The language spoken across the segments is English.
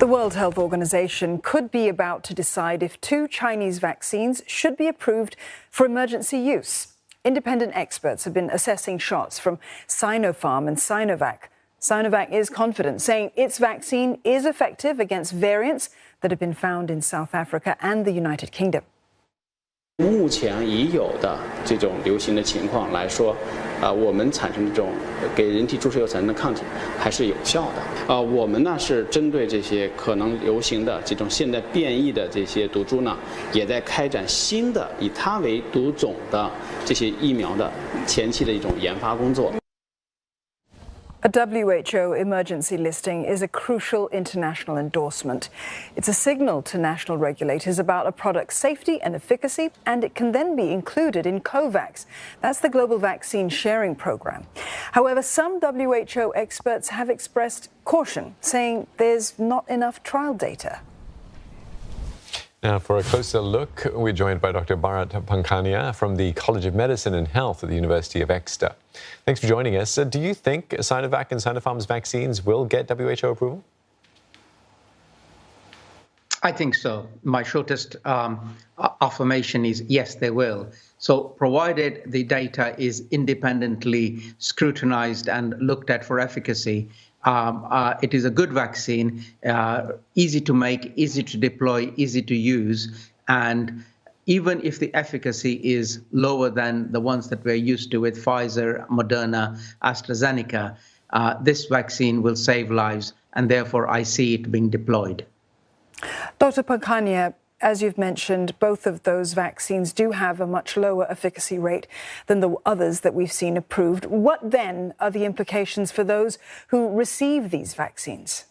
The World Health Organization could be about to decide if 2 Chinese vaccines should be approved for emergency use. Independent experts have been assessing shots from Sinopharm and Sinovac. Sinovac is confident, saying its vaccine is effective against variants that have been found in South Africa and the United Kingdom. 目前已有的这种流行的情况来说，我们产生这种给人体注射后产生的抗体还是有效的。我们呢是针对这些可能流行的这种现在变异的这些毒株呢，也在开展新的以它为毒种的这些疫苗的前期的一种研发工作。 A WHO emergency listing is a crucial international endorsement. It's a signal to national regulators about a product's safety and efficacy, and it can then be included in COVAX. That's the global vaccine sharing program. However, some WHO experts have expressed caution, saying there's not enough trial data. Now, for a closer look, we're joined by Dr. Bharat Pankhania from the College of Medicine and Health at the University of Exeter. Thanks for joining us. Do you think Sinovac and Sinopharm's vaccines will get WHO approval? I think so. My shortest affirmation is yes, they will. So provided the data is independently scrutinized and looked at for efficacy, it is a good vaccine, easy to make, easy to deploy, easy to use. And even if the efficacy is lower than the ones that we're used to with Pfizer, Moderna, AstraZeneca, this vaccine will save lives, and therefore I see it being deployed. Dr. Pankhania, as you've mentioned, both of those vaccines do have a much lower efficacy rate than the others that we've seen approved. What then are the implications for those who receive these vaccines?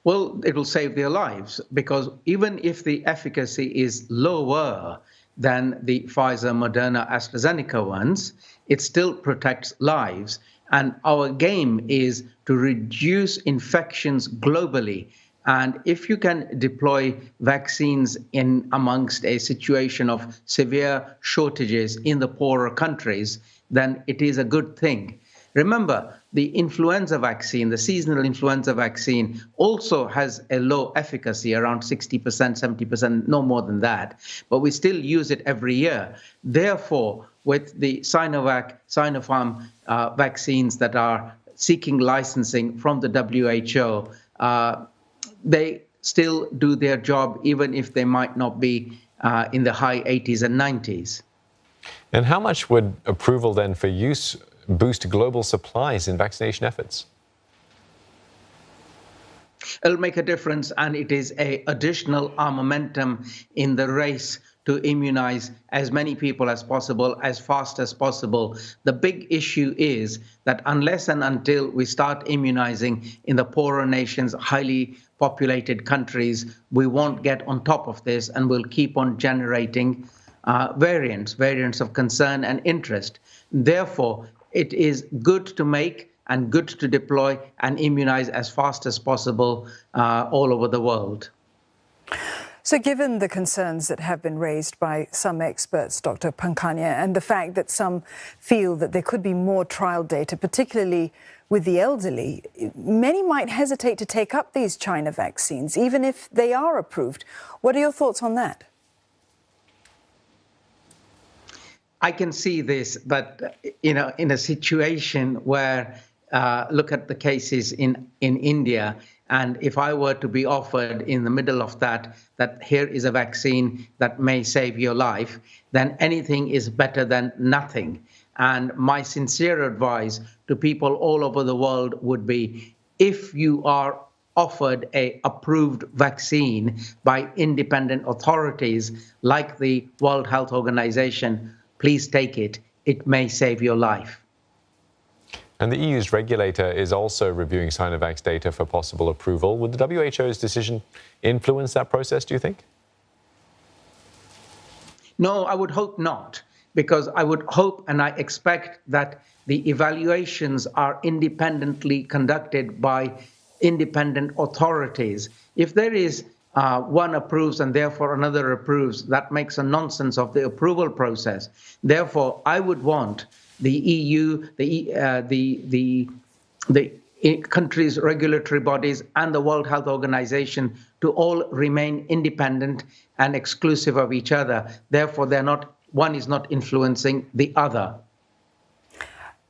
Well, it will save their lives, because even if the efficacy is lower than the Pfizer, Moderna, AstraZeneca ones, it still protects lives. And our game is to reduce infections globally. And if you can deploy vaccines in amongst a situation of severe shortages in the poorer countries, then it is a good thing. Remember, the influenza vaccine, the seasonal influenza vaccine, also has a low efficacy, around 60%, 70%, no more than that. But we still use it every year. Therefore, with the Sinovac, Sinopharm vaccines that are seeking licensing from the WHO, they still do their job, even if they might not be in the high 80s and 90s. And how much would approval then for use boost global supplies in vaccination efforts? It'll make a difference, and it is an additional armamentum in the race to immunize as many people as possible, as fast as possible. The big issue is that unless and until we start immunizing in the poorer nations, highly populated countries, we won't get on top of this, and we'll keep on generating variants of concern and interest. Therefore, it is good to make and good to deploy and immunize as fast as possible all over the world. So given the concerns that have been raised by some experts, Dr. Pankhania, and the fact that some feel that there could be more trial data, particularly with the elderly, many might hesitate to take up these China vaccines, even if they are approved. What are your thoughts on that? I can see this, but in a situation where, look at the cases in India, and if I were to be offered in the middle of that here is a vaccine that may save your life, then anything is better than nothing. And my sincere advice to people all over the world would be, if you are offered a approved vaccine by independent authorities like the World Health Organization, please take it. It may save your life. And the EU's regulator is also reviewing Sinovac's data for possible approval. Would the WHO's decision influence that process, do you think? No, I would hope not, because I would hope and I expect that the evaluations are independently conducted by independent authorities. If there is one approves and therefore another approves, that makes a nonsense of the approval process. Therefore, I would want the EU, the countries' regulatory bodies and the World Health Organization to all remain independent and exclusive of each other. Therefore, one is not influencing the other.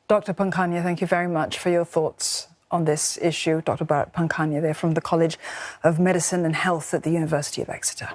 Dr. Pankania, thank you very much for your thoughts on this issue. Dr. Bharat Pankania there from the College of Medicine and Health at the University of Exeter.